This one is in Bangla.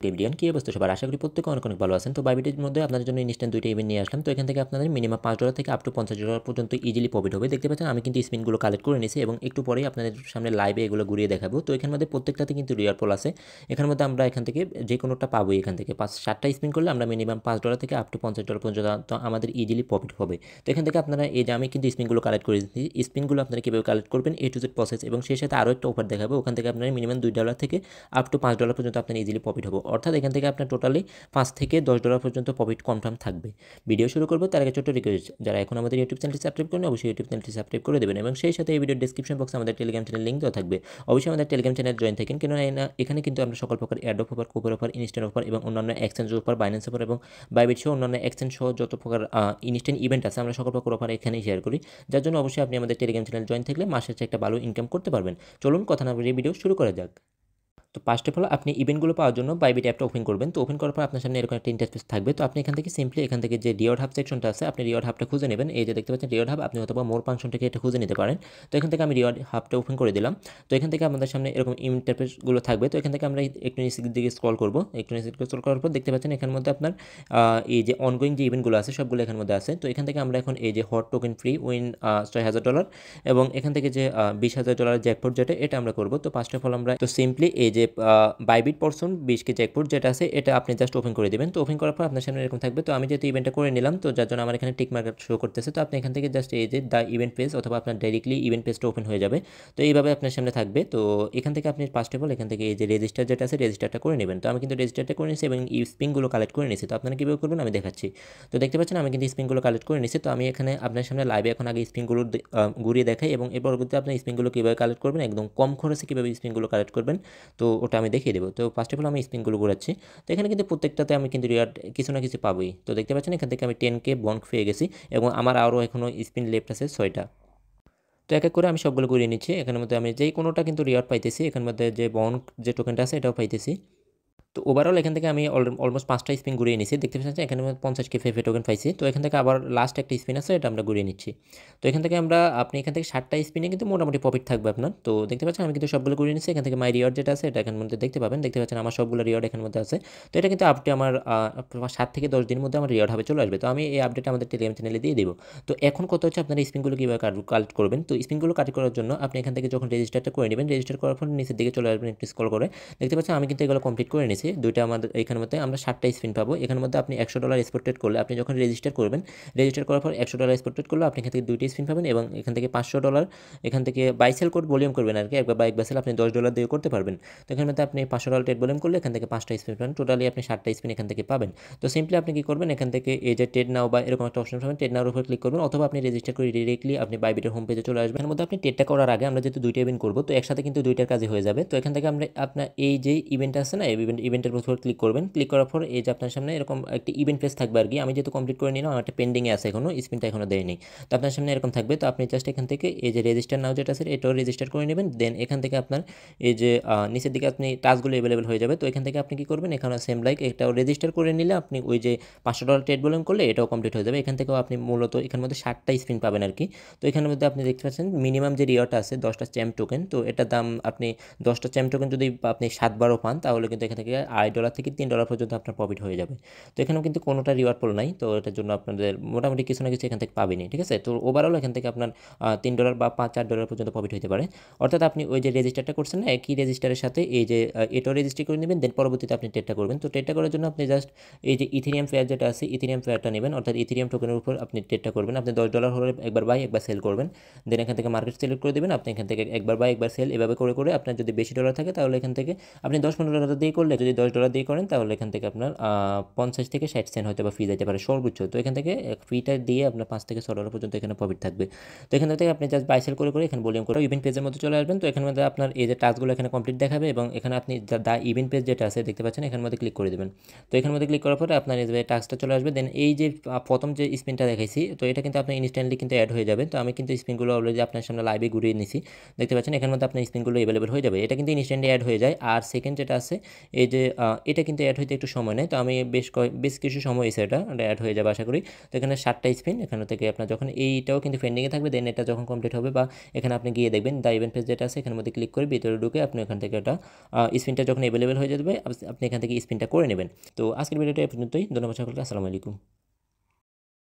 ক্লিপডিয়ান কি অবস্থা সবার, আশা করি প্রত্যেকে অনেক অনেক ভালো আছেন। তো বাইবিটের মধ্যে আপনাদের জন্য ইনস্ট্যান্ট দুইটা ইভেন্ট নিয়ে আসলাম। তো এখান থেকে আপনাদের মিনিমাম $5 থেকে আপ টু $50 পর্যন্ত ইজিলি প্রফিট হবে। দেখতে পাচ্ছেন আমি কিন্তু স্পিনগুলো কালেক্ট করে নিয়েছি এবং একটু পরেই আপনাদের সামনে লাইভে এগুলো ঘুরিয়ে দেখাবো। তো এখানের মধ্যে প্রত্যেকটাতে কিন্তু রিয়ার পোল আছে। এখানের মধ্যে আমরা এখান থেকে যে কোনোটা পাবোই। এখান থেকে 7টা স্পিন করলে আমরা মিনিমাম $5 থেকে আপ টু $50 পর্যন্ত আমাদের ইজিলি প্রফিট হবে। তো এখান থেকে আপনারা এই যে আমি কিন্তু স্পিনগুলো কালেক্ট করে দিচ্ছি, স্পিনগুলো আপনারা কীভাবে কালেক্ট করবেন এ টু জেড প্রসেস, এবং সেই সাথে আরও একটা অফার দেখাবো। ওখান থেকে আপনারা মিনিমাম $2 থেকে আপ টু $5 পর্যন্ত আপনার ইজিলি প্রফিট হবে। অর্থাৎ এখান থেকে আপনার টোটালি $5 থেকে $10 পর্যন্ত প্রফিট কনফার্ম থাকবে। ভিডিও শুরু করবো তার আগে ছোট্ট রিকোয়েস্ট, যারা এখন আমাদের ইউটিউব চ্যানেলটি সাবস্ক্রাইব করেন অবশ্যই ইউটিউব চ্যানেলটি সাবস্ক্রাইব করে দেবেন, এবং সেই সাথে এই ভিডিওর ডেসক্রিপশন বক্সে আমাদের টেলিগ্রাম চ্যানেল লিঙ্ক দেওয়া থাকবে। অবশ্যই আমাদের টেলিগ্রাম চ্যানেল জয়েন থাকেন, কেননা এখানে কিন্তু আমরা সকল প্রকার ad offer, coupon offer, instant offer এবং অন্যান্য এক্সচেঞ্জ অফার, বাইন্যান্স অফার এবং বাইবিট সহ অন্যান্য এক্সচেঞ্জ সহ যত প্রকার ইনস্ট্যান্ট ইভেন্ট আছে আমরা সকল প্রকার অফার এখানেই শেয়ার করি। যার জন্য অবশ্যই আপনি আমাদের টেলিগ্রাম চ্যানেল জয়েন থাকলে মাসে একটা ভালো ইনকাম করতে পারবেন। চলুন কথা না বলে ভিডিও শুরু করা যাক। তো ফার্স্ট অফ অল আপনি ইভেন্টগুলো পাওয়ার জন্য বাইবিট অ্যাপটা ওপেন করবেন। তো ওপেন করার পর আপনার সামনে এরকম একটা ইন্টারফেস থাকবে। তো আপনি এখান থেকে সিম্পলি এখান থেকে যে রিওয়ার্ড হাব সেকশনটা আছে আপনি রিওয়ার্ড হাবটা খুঁজে নেবেন। এই যে দেখতে পাচ্ছেন রিওয়ার্ড হাব, আপনি অথবা মোর ফাংশন থেকে এটা খুঁজে নিতে পারেন। তো এখান থেকে আমি রিওয়ার্ড হাবটা ওপেন করে দিলাম। তো এখান থেকে আমাদের সামনে এরকম ইন্টারফেসগুলো থাকবে। তো এখান থেকে আমরা একটু নিচের দিকে স্ক্রল করবো। একটু নিচের দিকে স্ক্রল করার পর দেখতে পাচ্ছেন এখানের মধ্যে আপনার এই যে অনগোয়িং যে ইভেন্টগুলো আছে সবগুলো এখানের মধ্যে আছে। তো এখান থেকে আমরা এখন এই যে হট টোকেন ফ্রি উইন $6000 এবং এখান থেকে যে $20000 জ্যাকপট যেটা এটা আমরা করবো। তো ফার্স্ট অফ অল আমরা তো সিম্পলি এই যে বাইবিট পারসন 20 জ্যাকপট যেটা আছে এটা আপনি জাস্ট ওপেন করে দেবেন। তো ওপেন করার পর আপনার সামনে এরকম থাকবে। তো আমি যেহেতু ইভেন্টটা করে নিলাম, তো যার জন্য আমার এখানে টিক মার্ক শো করতেছে। তো আপনি এখান থেকে জাস্ট এই যে দ্য ইভেন্ট পেজ অথবা আপনার ডাইরেক্টলি ইভেন্ট পেজটা ওপেন হয়ে যাবে। তো এইভাবে আপনার সামনে থাকবে। তো এখান থেকে আপনি ফার্স্ট অফ অল এখান থেকে এই যে রেজিস্টার যেটা আছে রেজিস্টারটা করে নেবেন। তো আমি কিন্তু রেজিস্টারটা করে নিয়েছি এবং স্পিনগুলো কালেক্ট করে নিয়েছি। তো আপনারা কীভাবে করবেন আমি দেখাচ্ছি। তো দেখতে পাচ্ছেন আমি কিন্তু স্পিনগুলো কালেক্ট করে নিয়েছি। তো আমি এখানে আপনার সামনে লাইভে এখন আগে স্পিনগুলো ঘুরিয়ে দেখাই এবং এর পরবর্তীতে আপনার স্পিনগুলো কীভাবে কালেক্ট করবেন, একদম কম খরচে কীভাবে স্পিনগুলো কালেক্ট করবেন তো ওটা আমি দেখিয়ে দেবো। তো ফার্স্ট অফ অল আমি স্পিনগুলো ঘোরাচ্ছি। তো এখানে কিন্তু প্রত্যেকটাতে আমি কিন্তু রিওয়ার্ড কিছু না কিছু পাবোই। তো দেখতে পাচ্ছেন এখান থেকে আমি 10K বন্ড পেয়ে গেছি এবং আমার আরও এখনও স্পিন লেফট আছে 6টা। তো এক এক করে আমি সবগুলো ঘুরিয়ে নিচ্ছি। এখানের মধ্যে আমি যেই কোনোটা কিন্তু রিওয়ার্ড পাইতেছি, এখানের মধ্যে যে বন্ড যে টোকেনটা আছে এটাও পাইতেছি। তো ওভারঅল এখান থেকে আমি অলমোস্ট 5টা স্পিন ঘুরিয়ে নিচ্ছি। দেখতে পাচ্ছেন এখানে 50K ফেফে টোকেন পাইছি। তো এখান থেকে আবার লাস্ট একটা স্পিন আছে এটা আমরা ঘুরিয়ে নিচ্ছি। তো এখান থেকে আপনি এখান থেকে 7টা স্পিনে কিন্তু মোটামুটি প্রফিট থাকবে আপনার। তো দেখতে পাচ্ছেন আমি কিন্তু সবগুলো ঘুরিয়ে নিচ্ছি। এখান থেকে মাই রিওয়ার্ড যেটা আছে এটা এখানের মধ্যে দেখতে পাবেন। দেখতে পাচ্ছেন আমার সবগুলো রিওয়ার্ড এখানের মধ্যে আছে। তো এটা কিন্তু আপডেট আমার 7 থেকে 10 দিনের মধ্যে আমার রিওয়ার্ড হবে চলে আসবে। তো আমি এই আপডেট আমাদের টেলিগ্রাম চ্যানেলে দিয়ে দেবো। তো এখন কত হচ্ছে আপনারা স্পিনগুলো কীভাবে কালেক্ট করবেন। তো স্পিনগুলো কালেক্ট করার জন্য আপনি এখান থেকে যখন রেজিস্টারটা করে নেবেন, রেজিস্টার করার পর নিচের দিকে চলে আসবেন একটু স্ক্রল করে। দেখতে পাচ্ছেন আমি কিন্তু এগুলো কমপ্লিট করে নিয়েছি। দুইটা আমাদের এখানের মধ্যে আমরা 7টা স্পিন পাবো। এখানের মধ্যে আপনি $100 স্পট করলে আপনি যখন রেজিস্টার করবেন, রেজিস্টার করার পর $100 স্পট করলে আপনি এখান থেকে 2টি স্পিন পাবেন এবং এখান থেকে $500 এখান থেকে বাই সেল কোড ভলিউম করবেন আর কি, একবার বাই একবার সেল আপনি $10 দিয়ে করতে পারবেন। তো এখানের মধ্যে আপনি $500 ট্রেড ভলিউম করলে এখান থেকে 5টা স্পিন পাবেন, টোটালি আপনি 7টা স্পিন এখান থেকে পাবেন। তো সিম্পলি আপনি কি করবেন, এখান থেকে এই যে ট্রেড নাও বা এরকম একটা অপশন পাবেন, ট্রেড নাওর উপর ক্লিক করবেন অথবা আপনি রেজিস্টার করে ডিরেক্টলি আপনি বাইবিটের হোম পেজে চলে আসবেন। এর মধ্যে আপনি ট্রেডটা করার আগে আমরা যেহেতু 2টা ইভেন্ট করবো তো একসাথে কিন্তু 2টার কাজে হয়ে যাবে। তো এখান থেকে আমরা আপনার এই যে ইভেন্ট আছে না, এই ইভেন্টের উপর ক্লিক করবেন। ক্লিক করার পর এই যে আপনার সামনে এরকম একটি ইভেন্ট পেজ থাকবে আর কি। আমি যেহেতু কমপ্লিট করে নিলাম, আমার একটা পেন্ডিংয়ে আছে, এখনো স্পিনটা এখনো দেয়নি। তো আপনার সামনে এরকম থাকবে। তো আপনি জাস্ট এখান থেকে এই যে রেজিস্টার নাও যেটা আছে এটাও রেজিস্টার করে নেবেন। দেন এখান থেকে আপনার এই যে নিচের দিকে আপনি টাস্কগুলো অ্যাভেলেবেল হয়ে যাবে। তো এখান থেকে আপনি কি করবেন, এখানে সেম লাইক এটাও রেজিস্টার করে নিলে আপনি ওই যে $500 ট্রেড ভলিউম করলে এটাও কমপ্লিট হয়ে যাবে। এখান থেকেও আপনি মূলত এখানের মধ্যে 7টা স্পিন পাবেন আর কি। তো এখানের মধ্যে আপনি দেখতে পাচ্ছেন মিনিমাম যে রিওয়ার্ডটা আছে 10টা চ্যাম্প টোকেন। তো এটার দাম আপনি 10টা চ্যাম্প টোকেন যদি আপনি 7বারও পান তাহলে কিন্তু এখান থেকে $2.5 থেকে $3 পর্যন্ত আপনার প্রফিট হয়ে যাবে। তো এখানেও কিন্তু কোনোটা রিওয়ার্ড পোল নাই। তো এটার জন্য আপনাদের মোটামুটি কিছু না কিছু এখান থেকে পাবেনই, ঠিক আছে। তো ওভারঅল এখান থেকে আপনার $3 বা $4 পর্যন্ত প্রফিট হতে পারে। অর্থাৎ আপনি ওই যে রেজিস্টারটা করছেন না, একই রেজিস্টারের সাথে এই যে এটাও রেজিস্ট্রি করে নেবেন। দেন পরবর্তীতে আপনি ট্রেডটা করবেন। তো ট্রেডটা করার জন্য আপনি জাস্ট এই যে ইথেরিয়াম ফেয়ার যেটা আছে ইথেরিয়াম ফেয়ারটা নেবেন, অর্থাৎ ইথেরিয়াম টোকেনের উপর আপনি ট্রেডটা করবেন। আপনি $10 হলে একবার বাই একবার সেল করবেন। দেন এখান থেকে মার্কেট সিলেক্ট করে দেবেন। আপনি এখান থেকে একবার বাই একবার সেল এভাবে করে করে আপনার যদি বেশি ডলার থাকে তাহলে এখান থেকে আপনি $10-15 দিয়ে করলে, যদি $10 দিয়ে করেন তাহলে এখান থেকে আপনার 50 থেকে 60 সেন্ট হয়তো বা ফি যেতে পারে সর্বোচ্চ। তো এখান থেকে ফিটা দিয়ে আপনার $5 থেকে $6 পর্যন্ত এখানে প্রফিট থাকবে। তো এখান থেকে আপনি জাস্ট বাই সেল করে করে এখানে ভলিউম করে ইভেন্ট পেজের মধ্যে চলে আসবেন। তো এখানের মধ্যে আপনার এই যে টাস্কগুলো এখানে কমপ্লিট দেখাবে এবং এখানে আপনি দা ইভেন্ট পেজ যেটা আছে দেখতে পাচ্ছেন এখানের মধ্যে ক্লিক করে দেবেন। তো এখানের মধ্যে ক্লিক করার পরে আপনার এই যে টাস্কটা চলে আসবে। দেন এই যে প্রথম যে স্পিনটা দেখাইছি তো এটা কিন্তু আপনার ইনস্ট্যান্টলি কিন্তু অ্যাড হয়ে যাবে। তো আমি কিন্তু স্পিনগুলো অলরেডি আপনার সামনে লাইভে ঘুরিয়ে নিছি। দেখতে পাচ্ছেন এখানের মধ্যে আপনার স্পিনগুলো অ্যাভেলেবল হয়ে যাবে। এটা কিন্তু ইনস্ট্যান্টলি অ্যাড হয়ে যায়। আর সেকেন্ড যেটা আছে এই যে এটা কিন্তু অ্যাড হইতে একটু সময় নেয়, তো আমি বেশ কিছু সময় হয়েছে এটা অ্যাড হয়ে যাবে আশা করি। তো এখানে 7টা স্পিন, এখান থেকে আপনার যখন এইটাও কিন্তু পেন্ডিংয়ে থাকবে, দেন এটা যখন কমপ্লিট হবে বা এখানে আপনি গিয়ে দেখবেন দ্য ইভেন্ট পেজ যেটা আছে এখানের মধ্যে ক্লিক করে ভিতরে ঢুকে আপনি এখান থেকে এটা স্পিনটা যখন অ্যাভেলেবেল হয়ে যাবে আপনি এখান থেকে স্পিনটা করে নেবেন। তো আজকের ভিডিওটা এই পর্যন্তই। ধন্যবাদ সকলকে। আসসালামু আলাইকুম।